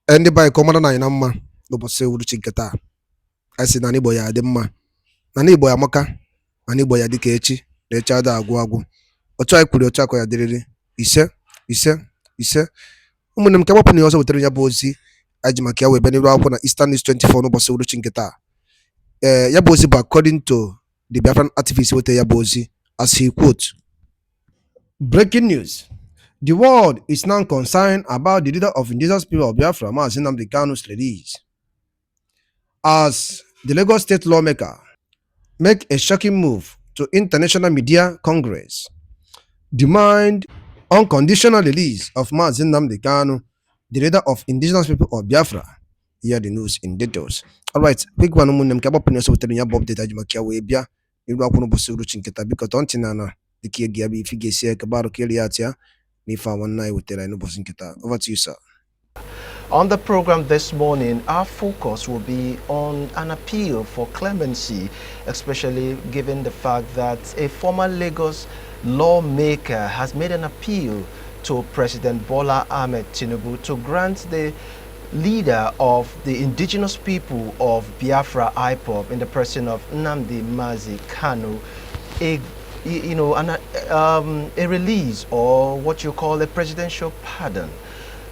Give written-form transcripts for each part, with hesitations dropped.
ndị be anyị ka ọ mara na anyị na mma n'ụbọchị uhuruchi nke taa. Anyị sị na n'Igbo ya adị mma, na n'Igbo ya amaka, na n'Igbo ya dịka echi na echi ada agwụ agwụ. Otu anyị kwuru otu akọ ya dịrịrị ise ise ise. Ụmụnne m, ka gbapụ na ihe ọzọ wetara ya bụ ozi anyị ji maka ya wee bịa n'iru akwụkwọ na Eastern News 24 n'ụbọchị uhuruchi nke taa. Ya bụ ozi bụ according to the Biafran activist wetara ya bụ ozi, as he quote: "Breaking news. The world is now concerned about the leader of indigenous people of Biafra, Nnamdi Kanu's release, as the Lagos state lawmaker make a shocking move to International Media Congress, demand unconditional release of Nnamdi Kanu, the leader of indigenous people of Biafra." Hear the news in details. All right, quick one, ụmụnne m, ka gbapụ n'ọsọ wetara ya bụ update anyị maka ya wee bịa n'iru akwụkwọ n'ụbọchị uhuruchi nke taa. Biko tọọ ntị na dịka gị abịa ifi ga-esi eke barụ keri ya tia n'ife a nwanne anyị wetara n'ụbọchị nke taa. Over to you, sir. On the program this morning, our focus will be on an appeal for clemency, especially given the fact that a former Lagos lawmaker has made an appeal to President Bola Ahmed Tinubu to grant the leader of the indigenous people of Biafra IPOB, in the person of Nnamdi Kanu, a release, or what you call a presidential pardon.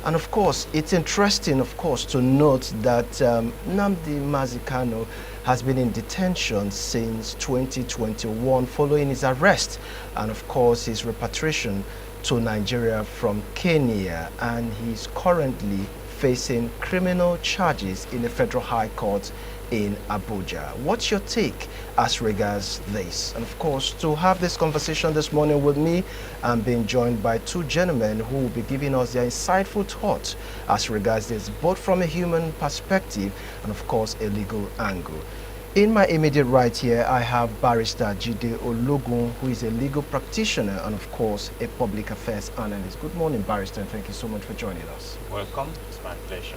And of course, it's interesting, of course, to note that Nnamdi Kanu has been in detention since 2021 following his arrest and, of course, his repatriation to Nigeria from Kenya, and he's currently facing criminal charges in the Federal High Court in Abuja. What's your take as regards this? And of course, to have this conversation this morning with me, I'm being joined by two gentlemen who will be giving us their insightful thoughts as regards this, both from a human perspective and of course a legal angle. In my immediate right here, I have Barrister Jide Ologun, who is a legal practitioner and of course a public affairs analyst. Good morning, Barrister, and thank you so much for joining us. Welcome, it's my pleasure.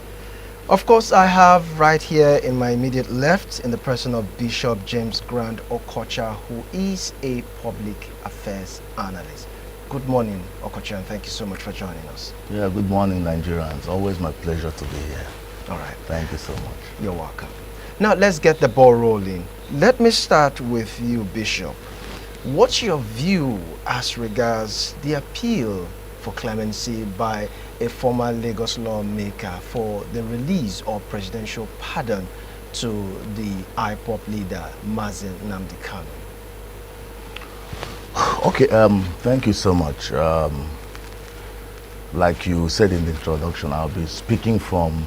Of course, I have right here in my immediate left, in the person of Bishop James Grant Okocha, who is a public affairs analyst. Good morning, Okocha, and thank you so much for joining us. Yeah, good morning, Nigerians. Always my pleasure to be here. All right. Thank you so much. You're welcome. Now, let's get the ball rolling. Let me start with you, Bishop. What's your view as regards the appeal for clemency by a former Lagos lawmaker for the release or presidential pardon to the IPOB leader, Nnamdi Kanu? Okay, thank you so much. Like you said in the introduction, I'll be speaking from,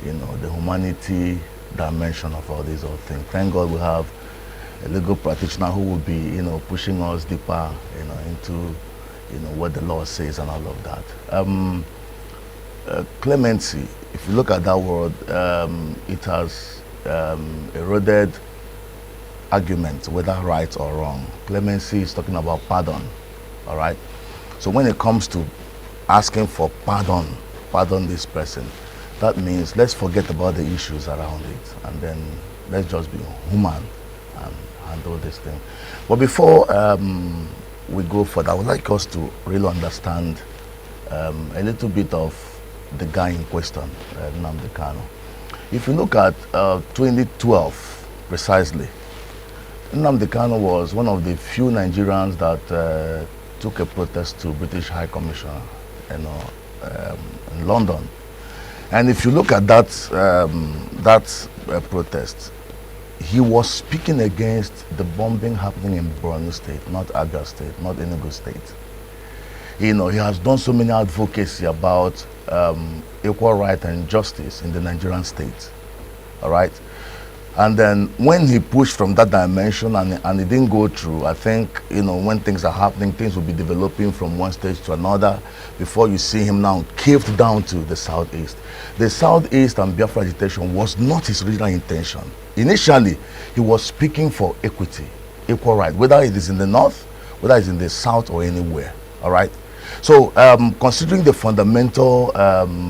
the humanity dimension of all these other things. Thank God we have a legal practitioner who will be, pushing us deeper, into, what the law says and all of that. Clemency, if you look at that word, it has eroded argument, whether right or wrong. Clemency is talking about pardon, all right? So when it comes to asking for pardon this person, that means let's forget about the issues around it and then let's just be human and handle this thing. But before we go further, I would like us to really understand a little bit of the guy in question, Nnamdi Kanu. If you look at 2012 precisely, Nnamdi Kanu was one of the few Nigerians that took a protest to British High Commissioner, in London. And if you look at that protest, he was speaking against the bombing happening in Borno State, not Aga State, not Enugu State. He has done so many advocacy about equal right and justice in the Nigerian state, all right? And then when he pushed from that dimension and it didn't go through, I think, when things are happening, things will be developing from one stage to another before you see him now caved down to the southeast. The southeast and Biafra agitation was not his original intention. Initially, he was speaking for equity, equal right, whether it is in the north, whether it's in the south or anywhere, all right? So considering the fundamental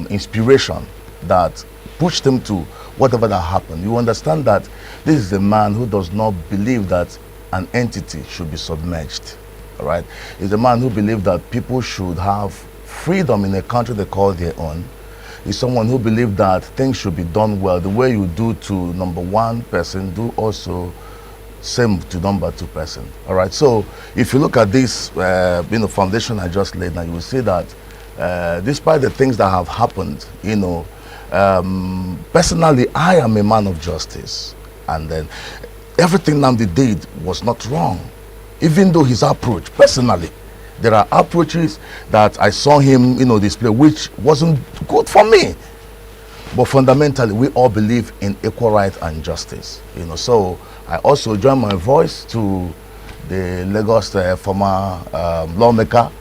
inspiration that pushed him to whatever that happened, you understand that this is a man who does not believe that an entity should be submerged, all right? He's a man who believes that people should have freedom in a country they call their own. is someone who believes that things should be done well. The way you do to number one person, do also same to number two person. All right. So if you look at this, foundation I just laid, now you will see that despite the things that have happened, personally, I am a man of justice, and then everything Nnamdi did was not wrong, even though his approach, personally, there are approaches that I saw him, display, which wasn't good for me. But fundamentally, we all believe in equal rights and justice. So I also join my voice to the Lagos former lawmaker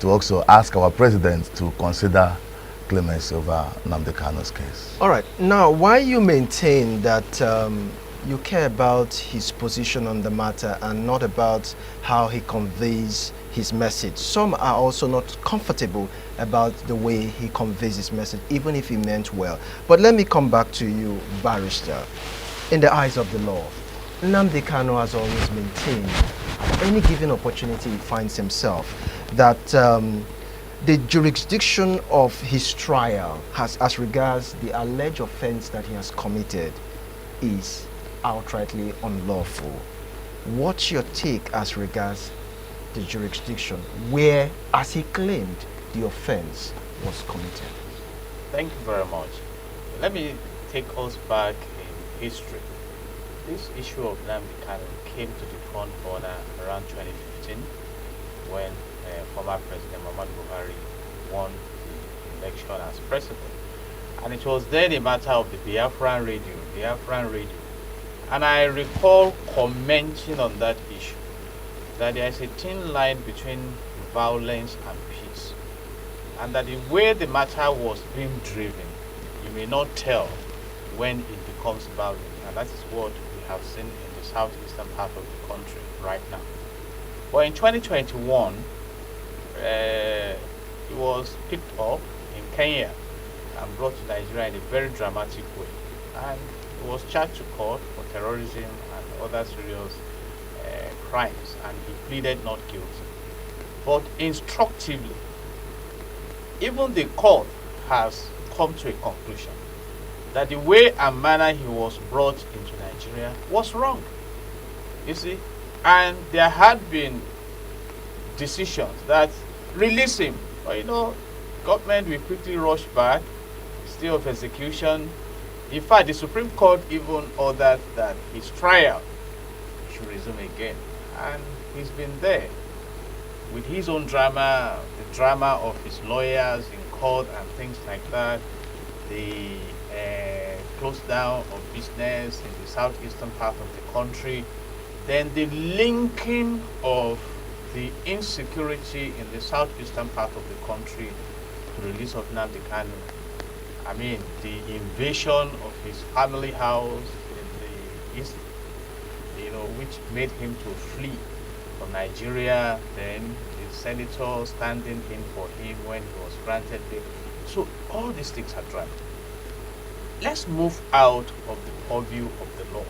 to also ask our president to consider clemency over Nnamdi Kanu's case. All right. Now, why you maintain that you care about his position on the matter and not about how he conveys his message? Some are also not comfortable about the way he conveys his message, even if he meant well. But let me come back to you, barrister. In the eyes of the law, Nnamdi Kanu has always maintained, at any given opportunity he finds himself, that the jurisdiction of his trial, as regards the alleged offense that he has committed, is outrightly unlawful. What's your take as regards the jurisdiction where, as he claimed, the offense was committed? Thank you very much. Let me take us back in history. This issue of Nnamdi Kanu came to the front burner around 2015 when former President Muhammadu Buhari won the election as president. And it was then a matter of the Biafran radio. And I recall commenting on that issue, that there is a thin line between violence and peace, and that the way the matter was being driven, you may not tell when it becomes violent, and that is what we have seen in the southeastern part of the country right now. But in 2021, it was picked up in Kenya and brought to Nigeria in a very dramatic way, and he was charged to court for terrorism and other serious crimes, and he pleaded not guilty. But instructively, even the court has come to a conclusion that the way and manner he was brought into Nigeria was wrong. You see, and there had been decisions that release him, but government will quickly rush back, stay of execution. In fact, the Supreme Court even ordered that his trial should resume again. And he's been there with his own drama, the drama of his lawyers in court and things like that, the close down of business in the southeastern part of the country, then the linking of the insecurity in the southeastern part of the country to the release of Nnamdi Kanu. I mean, the invasion of his family house in the east, which made him to flee from Nigeria, then the senator standing in for him when he was granted bail. So all these things are dragged. Let's move out of the purview of the law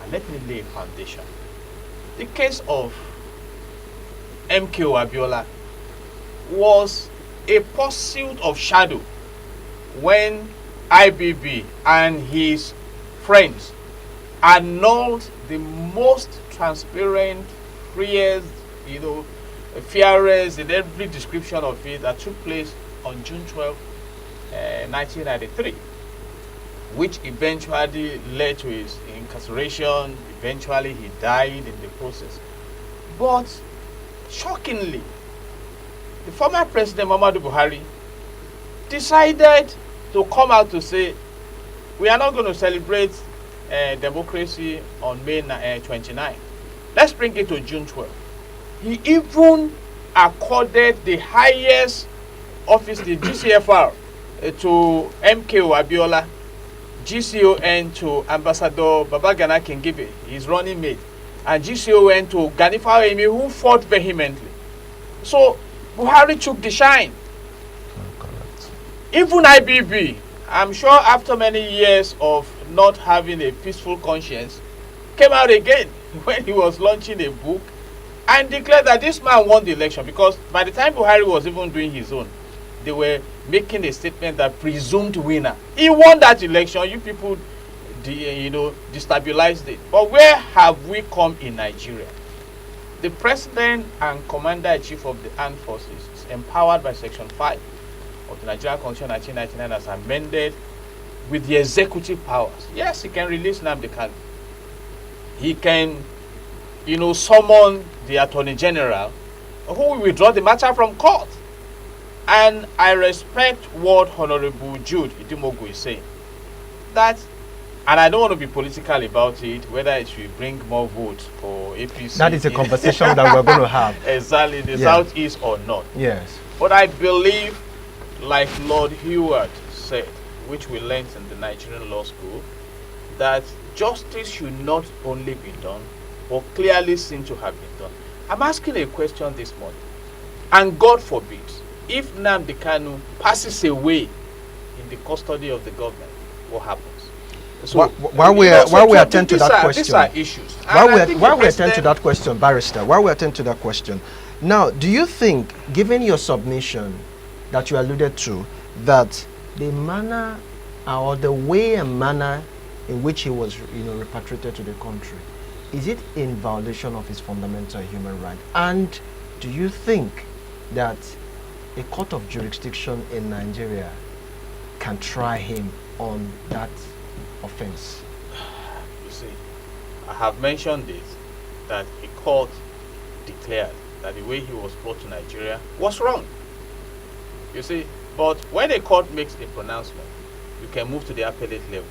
and let me lay a foundation. The case of MKO Abiola was a pursuit of shadow when IBB and his friends annulled the most transparent, freest, fairest in every description of it that took place on June 12, 1993, which eventually led to his incarceration. Eventually, he died in the process. But shockingly, the former President Muhammadu Buhari decided to come out to say, we are not going to celebrate democracy on May 29. Let's bring it to June 12. He even accorded the highest office, the GCFR, to MKO Abiola, GCON to Ambassador Babagana Kingibe, his running mate, and GCON to Ganifa Emi, who fought vehemently. So Buhari took the shine. Even IBB, I'm sure after many years of not having a peaceful conscience, came out again when he was launching a book and declared that this man won the election, because by the time Buhari was even doing his own, they were making a statement that presumed winner. He won that election. You people, destabilized it. But where have we come in Nigeria? The president and commander-in-chief of the armed forces is empowered by Section 5 of the Nigerian Constitution 1999 as amended with the executive powers. Yes, he can release Nnamdi Kanu. He can, summon the Attorney General who will withdraw the matter from court. And I respect what Honorable Jude Idimogu is saying. That, and I don't want to be political about it, whether it will bring more votes for APC. That is a conversation that we're going to have. Exactly, the Southeast or not. Yes. But I believe, like Lord Heward said, which we learned in the Nigerian law school, that justice should not only be done, but clearly seem to have been done. I'm asking a question this morning, and God forbid, if Nnamdi Kanu passes away in the custody of the government, what happens? So, while we attend to that question, these are issues. While we attend to that question, Barrister, while we attend to that question, now, do you think, given your submission that you alluded to, that the manner or the way and manner in which he was, repatriated to the country, is it in violation of his fundamental human right? And do you think that a court of jurisdiction in Nigeria can try him on that offense? You see, I have mentioned this, that a court declared that the way he was brought to Nigeria was wrong. You see, but when a court makes a pronouncement, you can move to the appellate level.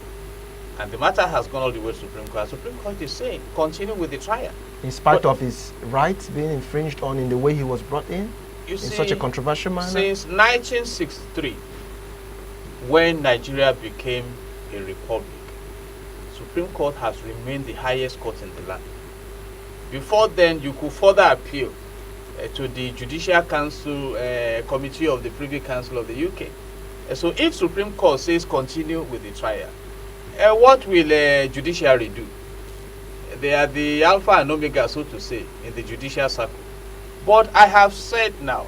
And the matter has gone all the way to Supreme Court. Supreme Court is saying, continue with the trial. In spite of his rights being infringed on in the way he was brought in such a controversial manner? Since 1963, when Nigeria became a republic, Supreme Court has remained the highest court in the land. Before then, you could further appeal to the Judicial Council Committee of the Privy Council of the UK. So if Supreme Court says continue with the trial, what will judiciary do? They are the alpha and omega, so to say, in the judicial circle. But I have said now,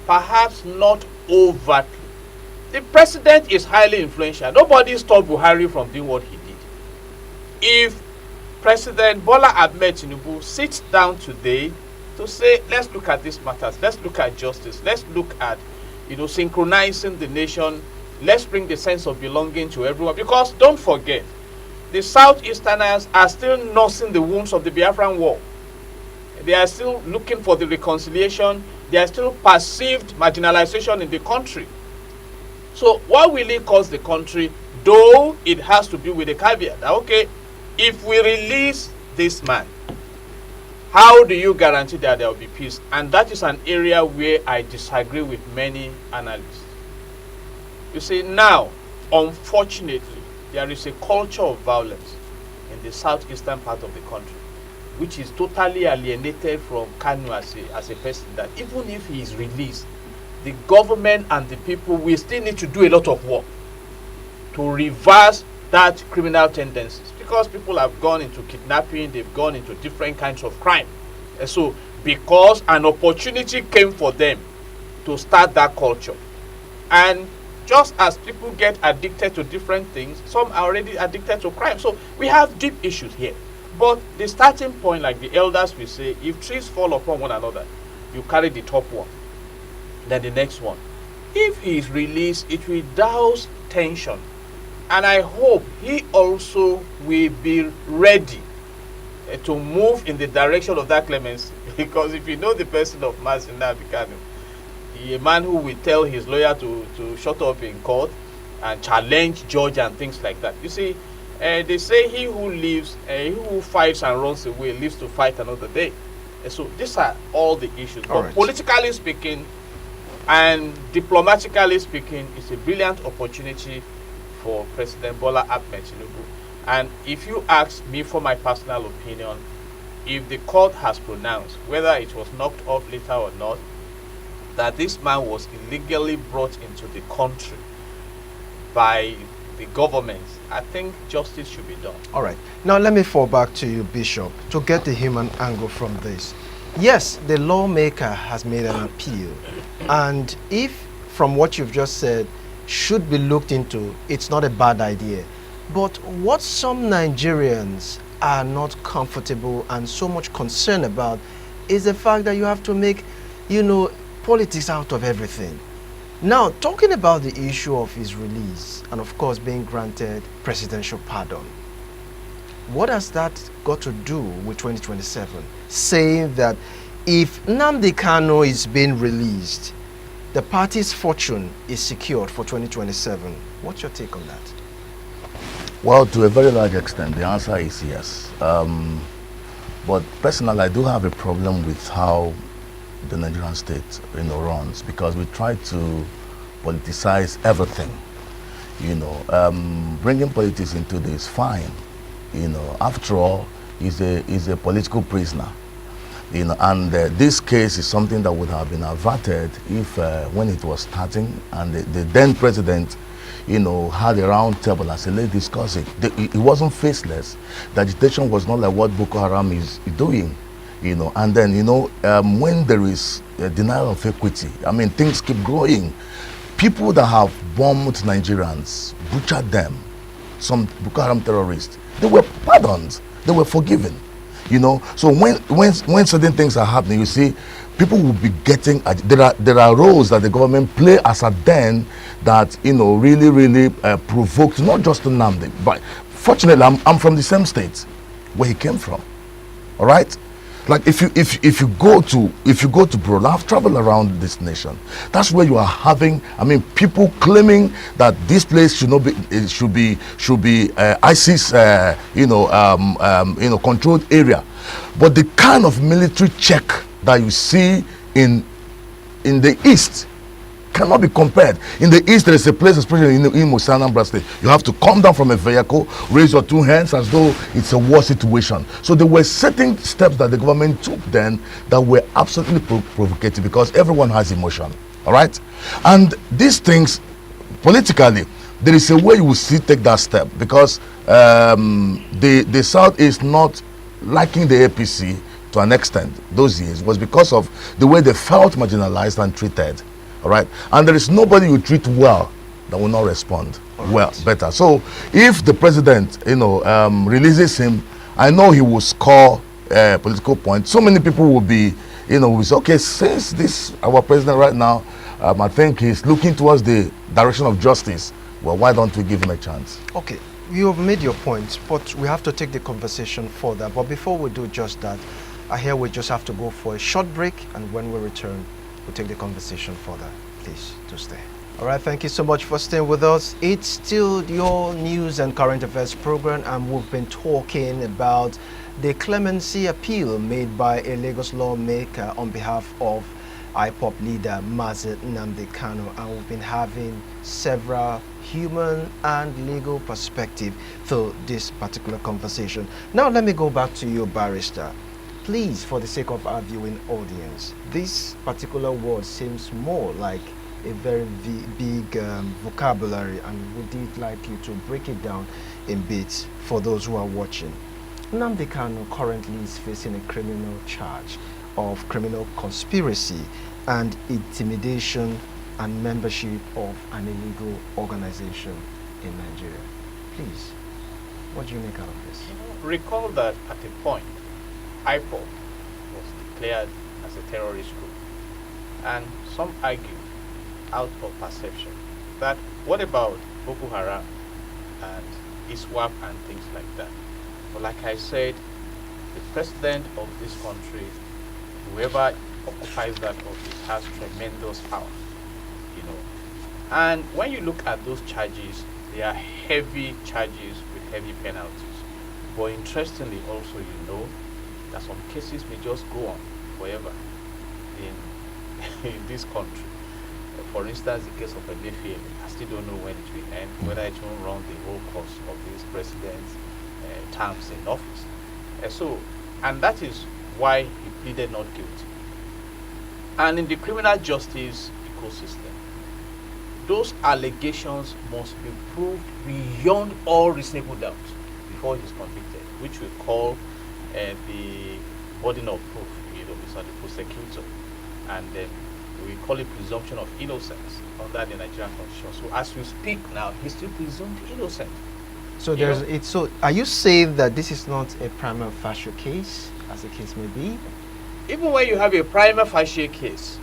perhaps not overtly. The president is highly influential. Nobody stopped Buhari from doing what he did. If President Bola Ahmed Tinubu sits down today to say, let's look at these matters, let's look at justice, let's look at, synchronizing the nation, let's bring the sense of belonging to everyone. Because don't forget, the Southeasterners are still nursing the wounds of the Biafran War. They are still looking for the reconciliation. They are still perceived marginalization in the country. So what will it cost the country? Though it has to be with a caveat. Okay, if we release this man, how do you guarantee that there will be peace? And that is an area where I disagree with many analysts. You see, now, unfortunately, there is a culture of violence in the southeastern part of the country, which is totally alienated from Kanu as a person, that even if he is released, the government and the people will still need to do a lot of work to reverse that criminal tendencies, because people have gone into kidnapping, they've gone into different kinds of crime. And so, because an opportunity came for them to start that culture. And just as people get addicted to different things, some are already addicted to crime. So we have deep issues here. But the starting point, like the elders will say, if trees fall upon one another, you carry the top one, then the next one. If he is released, it will douse tension. And I hope he also will be ready to move in the direction of that clemency. Because if you know the person of Nnamdi Kanu, a man who will tell his lawyer to shut up in court and challenge judge and things like that. You see, they say he who fights and runs away lives to fight another day. So these are all the issues. But politically speaking and diplomatically speaking, it's a brilliant opportunity for President Bola Ahmed Tinubu. And if you ask me for my personal opinion, if the court has pronounced, whether it was knocked off later or not, that this man was illegally brought into the country by the government, I think justice should be done. All right. Now let me fall back to you, Bishop, to get the human angle from this. Yes, the lawmaker has made an appeal. And if from what you've just said, should be looked into. It's not a bad idea. But what some Nigerians are not comfortable and so much concerned about is the fact that you have to make, politics out of everything. Now, talking about the issue of his release and of course being granted presidential pardon, what has that got to do with 2027? Saying that if Nnamdi Kanu is being released, the party's fortune is secured for 2027. What's your take on that? Well, to a very large extent, the answer is yes. But personally, I do have a problem with how the Nigerian state, runs, because we try to politicize everything. Bringing politics into this, fine. After all, he's a political prisoner. And this case is something that would have been averted if, when it was starting, and the then president, had a round table and said, let's discuss it. It wasn't faceless. The agitation was not like what Boko Haram is doing. And then, when there is a denial of equity, things keep growing. People that have bombed Nigerians, butchered them, some Boko Haram terrorists, they were pardoned, they were forgiven. So when certain things are happening, you see, people will be getting, there are roles that the government play as a den that, really provoked, not just Nnamdi, but fortunately, I'm from the same state where he came from. All right? Like if you go to Bro, I've traveled around this nation. That's where you are having, people claiming that this place should not be, it should be ISIS, controlled area. But the kind of military check that you see in the east cannot be compared. In the east, there is a place, especially in Anambra State, you have to come down from a vehicle, raise your two hands as though it's a war situation. So there were certain steps that the government took then that were absolutely provocative, because everyone has emotion. All right? And these things, politically, there is a way you will still take that step, because the South is not liking the APC to an extent. Those years was because of the way they felt marginalized and treated. All right, and there is nobody you treat well that will not respond better. So if the president, releases him, I know he will score political points. So many people will be, will say, okay, since this our president right now, I think he's looking towards the direction of justice. Well, why don't we give him a chance? Okay, you have made your point, but we have to take the conversation further. But before we do just that, I hear we just have to go for a short break, and when we return, we'll take the conversation further. Please do stay. All right, thank you so much for staying with us. It's still your news and current affairs program, and we've been talking about the clemency appeal made by a Lagos lawmaker on behalf of IPOP leader Mazi Nnamdi Kanu, and we've been having several human and legal perspective through this particular conversation. Now let me go back to you, barrister. Please, for the sake of our viewing audience, this particular word seems more like a very big vocabulary, and would it like you to break it down in bits for those who are watching. Nnamdi Kanu currently is facing a criminal charge of criminal conspiracy and intimidation and membership of an illegal organization in Nigeria. Please, what do you make out of this? Recall that at a point, IPOP was declared as a terrorist group, and some argue, out of perception, that what about Boko Haram and ISWAP and things like that? But like I said, the president of this country, whoever occupies that office, has tremendous power, And when you look at those charges, they are heavy charges with heavy penalties. But interestingly, also, that some cases may just go on forever in this country. For instance, the case of Emefiele, I still don't know when it will end, whether it will run the whole course of this president's terms in office. And that is why he pleaded not guilty. And in the criminal justice ecosystem, those allegations must be proved beyond all reasonable doubt before he is convicted, which we call the burden of proof, the prosecutor, and then we call it presumption of innocence. under the Nigerian Constitution. So as we speak now, he's still presumed innocent. So You there's know? it. So are you saying that this is not a prima facie case, as the case may be? Even when you have a prima facie case,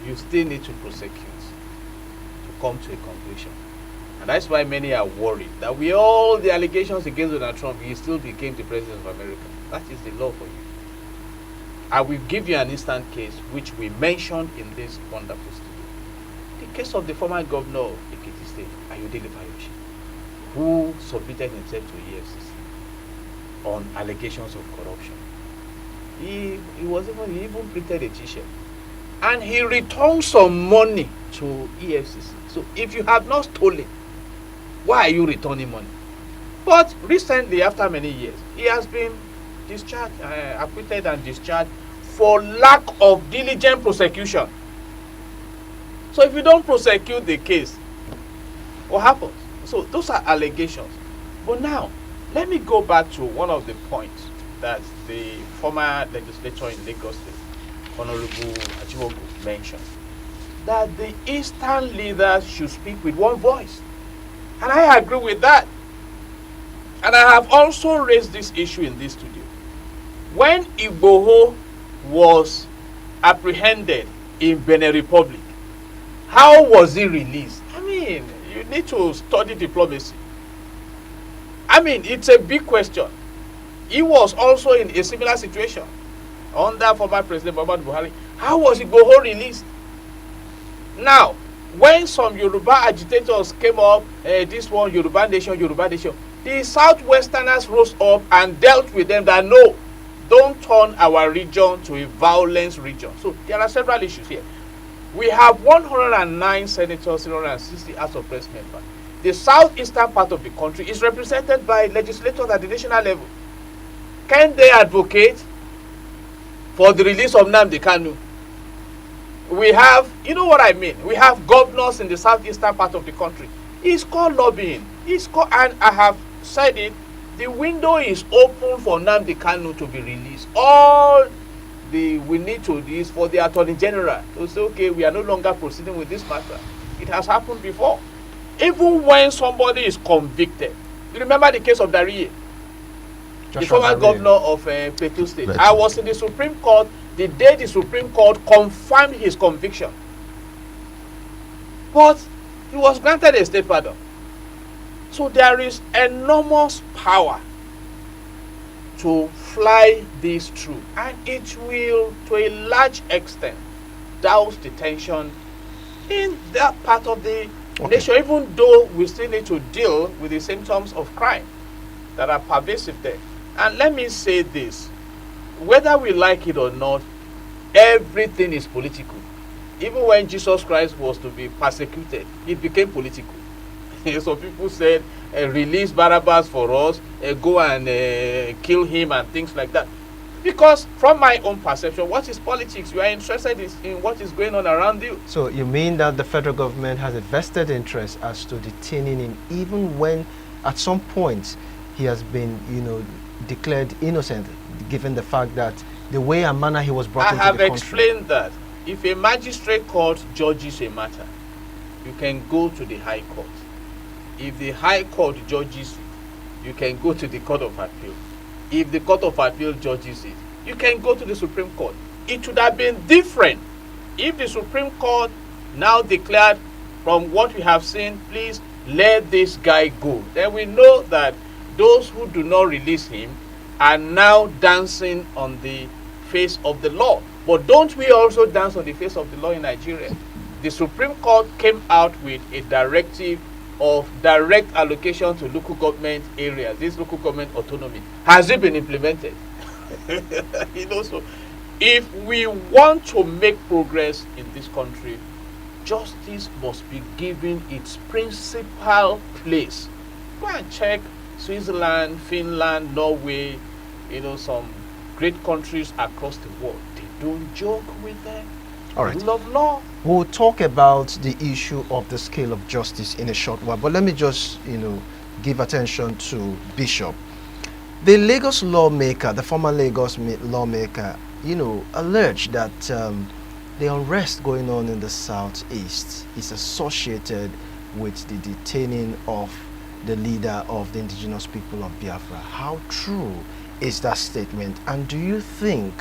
you still need to prosecute to come to a conclusion. And that's why many are worried that with all the allegations against Donald Trump, he still became the president of America. That is the law for you. I will give you an instant case which we mentioned in this wonderful studio. The case of the former governor of Ekiti State, Ayodele Bayoshi, who submitted himself to EFCC on allegations of corruption. He even printed a t-shirt. And he returned some money to EFCC. So if you have not stolen, why are you returning money? But recently, after many years, he has been discharged, acquitted and discharged for lack of diligent prosecution. So if you don't prosecute the case, what happens? So those are allegations. But now, let me go back to one of the points that the former legislator in Lagos State, Honorable Achiwogu, mentioned, that the Eastern leaders should speak with one voice. And I agree with that. And I have also raised this issue in this studio. When Igboho was apprehended in Benin Republic, how was he released? I mean, you need to study diplomacy. I mean, it's a big question. He was also in a similar situation under former President Muhammadu Buhari. How was Igboho released? Now, when some Yoruba agitators came up, this one Yoruba nation, the Southwesterners rose up and dealt with them that no, don't turn our region to a violence region. So there are several issues here. We have 109 senators, 360 House of Press members. The southeastern part of the country is represented by legislators at the national level. Can they advocate for the release of Nnamdi Kanu? We have, you know what I mean? We have governors in the southeastern part of the country. It's called lobbying. And I have said it, the window is open for Nnamdi Kanu to be released. All we need to do is for the Attorney General to say, okay, we are no longer proceeding with this matter. It has happened before. Even when somebody is convicted, you remember the case of Dariye, the former governor of Plateau State. I was in the Supreme Court the day the Supreme Court confirmed his conviction. But he was granted a state pardon. So there is enormous power to fly this through. And it will, to a large extent, douse the tension in that part of the nation, even though we still need to deal with the symptoms of crime that are pervasive there. And let me say this, whether we like it or not, everything is political. Even when Jesus Christ was to be persecuted, it became political. Some people said, release Barabbas for us, go and kill him and things like that. Because from my own perception, what is politics? You are interested in what is going on around you. So you mean that the federal government has a vested interest as to detaining him, even when at some point he has been, declared innocent, given the fact that the way and manner he was brought into the country? I have explained that if a magistrate court judges a matter, you can go to the High Court. If the High Court judges it, you can go to the Court of Appeal. If the Court of Appeal judges it, you can go to the Supreme Court. It would have been different if the Supreme Court now declared, from what we have seen, please let this guy go. Then we know that those who do not release him are now dancing on the face of the law. But don't we also dance on the face of the law in Nigeria? The Supreme Court came out with a directive of direct allocation to local government areas, this local government autonomy. Has it been implemented? So if we want to make progress in this country, justice must be given its principal place. Go and check Switzerland, Finland, Norway, some great countries across the world. They don't joke with the rule of law. We'll talk about the issue of the scale of justice in a short while, but let me just, give attention to Bishop. The Lagos lawmaker, the former Lagos lawmaker, alleged that the unrest going on in the southeast is associated with the detaining of the leader of the indigenous people of Biafra. How true is that statement? And do you think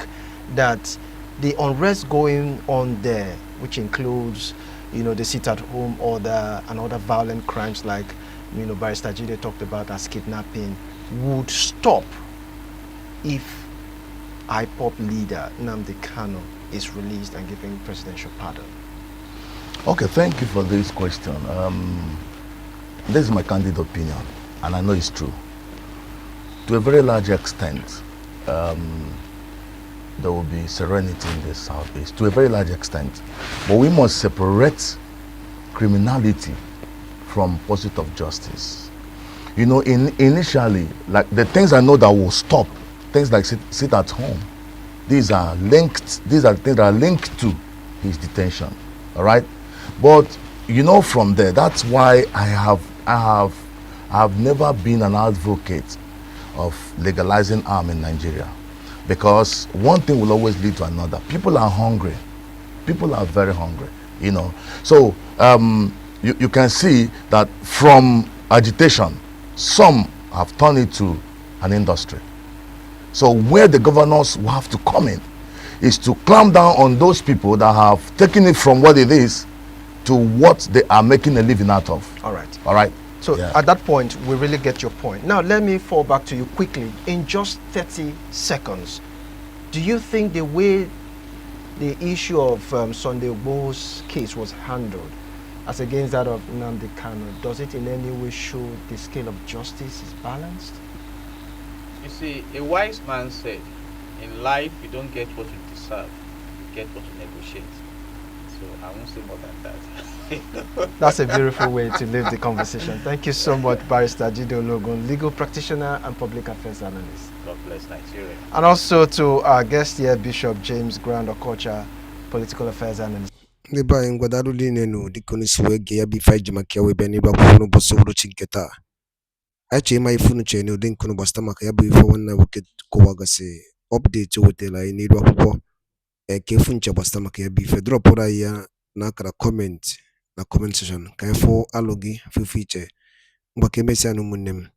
that the unrest going on there, which includes, the sit-at-home order and other violent crimes like, Barrister Jide talked about as kidnapping, would stop if IPOP leader Nnamdi Kanu is released and given presidential pardon? Okay, thank you for this question. This is my candid opinion, and I know it's true. To a very large extent, there will be serenity in the southeast, to a very large extent. But we must separate criminality from pursuit of justice. Initially, like the things I know that will stop, things like sit at home, these are things that are linked to his detention, all right? But from there, that's why I have never been an advocate of legalizing arm in Nigeria, because one thing will always lead to another. People are hungry. People are very hungry, So you can see that from agitation, some have turned it to an industry. So where the governors will have to come in is to clamp down on those people that have taken it from what it is to what they are making a living out of. All right. All right. So at that point, we really get your point. Now, let me fall back to you quickly. In just 30 seconds, do you think the way the issue of Sunday Igboho's case was handled as against that of Nnamdi Kanu, does it in any way show the scale of justice is balanced? You see, a wise man said, in life you don't get what you deserve, you get what you negotiate. So I won't say more than that. That's a beautiful way to leave the conversation. Thank you so much, Barrister Jide Ologun, legal practitioner and public affairs analyst. God bless Nigeria. And also to our guest here, Bishop James Grand Okocha, political affairs analyst. Ndị be anyị ngwadarụ niile nụ dịka onye si wee gee ya bụ ife anyị ji maka ya wee bịa n'ebe akwụkwọ n'ụbọchị uhuruchi nke taa. Anyị chọrọ ịma ife unu chere n'ụdị nke unu gbasata maka ya bụ ife nwanne nwoke kọwagasị update o wetara anyị n'iru akwụkwọ ka efu nche gbasata maka ya bụ ife dropụrụ anyị ya n'akara comment na comment section ka anyị fụ alụ gị fụ ife iche ngwa ka emesịa na ụmụnne m.